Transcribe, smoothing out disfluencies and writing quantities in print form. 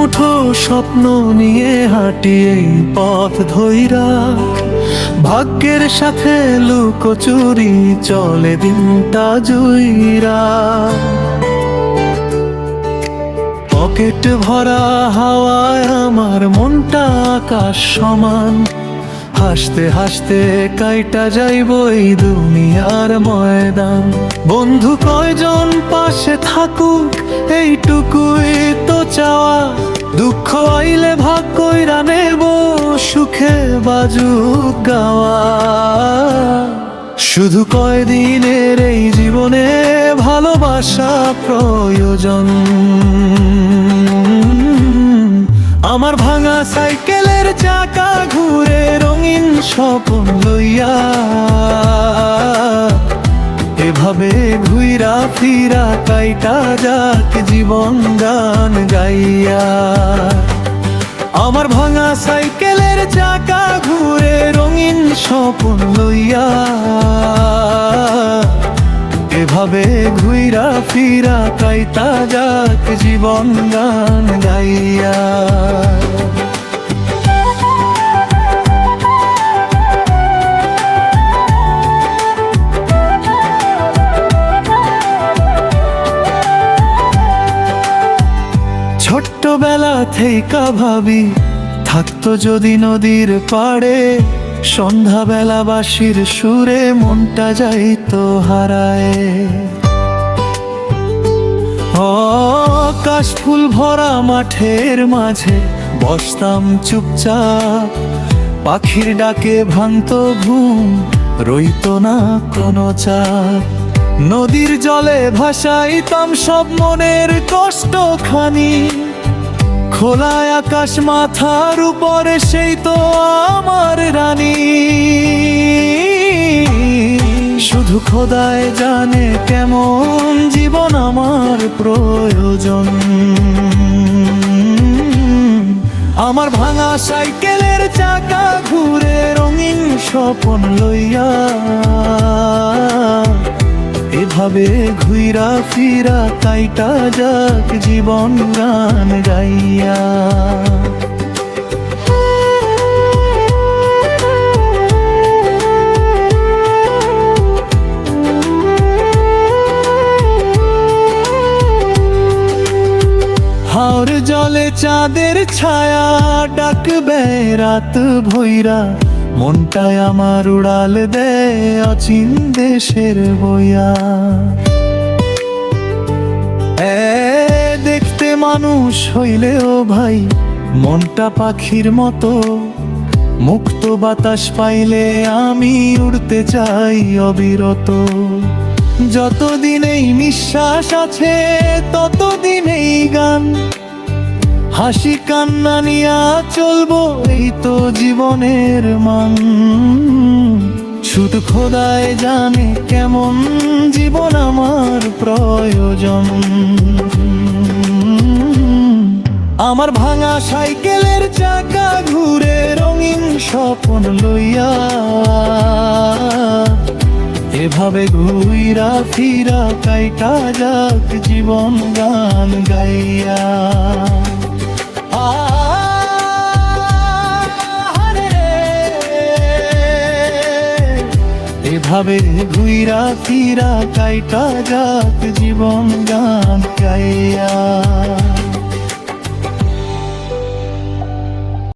মুঠো স্বপ্ন নিয়ে হাঁটি এই পথ ধইরা, ভাগ্যের সাথে লুকোচুরি চলে দিনটা জুইরা। পকেট ভরা হাওয়ায় আমার মনটা আকাশ সমান, হাসতে হাসতে কাইটা যাইব এই দুনিয়ার ময়দান। বন্ধু কয়জন পাশে থাকুক এইটুকুই তো চাওয়া, দুঃখ আইলে ভাগ কইরা নেব সুখে বাজুক গাওয়া। শুধু কয়দিনের এই জীবনে ভালোবাসা প্রয়োজন। আমার ভাঙা সাইকেলের চাকা ঘুরে রঙিন স্বপ্ন লইয়া, এভাবে ঘুইরা ফিরা কাইটা যাক জীবন গান গাইয়া। আমার ভাঙা সাইকেলের চাকা ঘুরে রঙিন স্বপ্ন লইয়া, এভাবে ঘুইরা ফিরা কাইটা যাক জীবন গান গাইয়া। ছোট্টবেলা থেইকা ভাবি থাকতো যদি নদীর পাড়ে, সন্ধ্যাবেলা বাঁশির সুরে মনটা যাইতো হারায়। কাশফুল ভরা মাঠের মাঝে বসতাম চুপচাপ, পাখির ডাকে ভাঙতো ঘুম, রইতো না কোনো চাপ। নদীর জলে ভাসাইতাম সব মনের কষ্ট খানি, খোলা আকাশ মাথার উপরে সেই তো আমার রানী। শুধু খোদাই জানে কেমন জীবন আমার প্রয়োজন। আমার ভাঙা সাইকেলের চাকা ঘুরে রঙিন স্বপ্ন লইয়া, এভাবে ঘুইরা ফিরা কাইটা যাক জীবন গান গাইয়া। হাওর জলে চাঁদের ছায়া ডাকবে রাত ভৈরা, মনটায় আমার উড়াল দেয় অচিন দেশের বইয়া। দেখতে মানুষ হইলেও ভাই মনটা পাখির মতো, মুক্ত বাতাস পাইলে আমি উড়তে চাই অবিরত। যতদিন এই নিঃশ্বাস আছে ততদিন এই গান, হাসি কান্না নিয়া চলবো এই তো জীবনের মান। শুধু খোদাই জানে কেমন জীবন আমার প্রয়োজন। আমার ভাঙা সাইকেলের চাকা ঘুরে রঙিন স্বপ্ন লইয়া, এভাবে ঘুইরা ফিরা কাইটা যাক জীবন গান গাইয়া। এভাবে ঘুইরা ফিরা কাইটা যাক জীবন গান গাইয়া।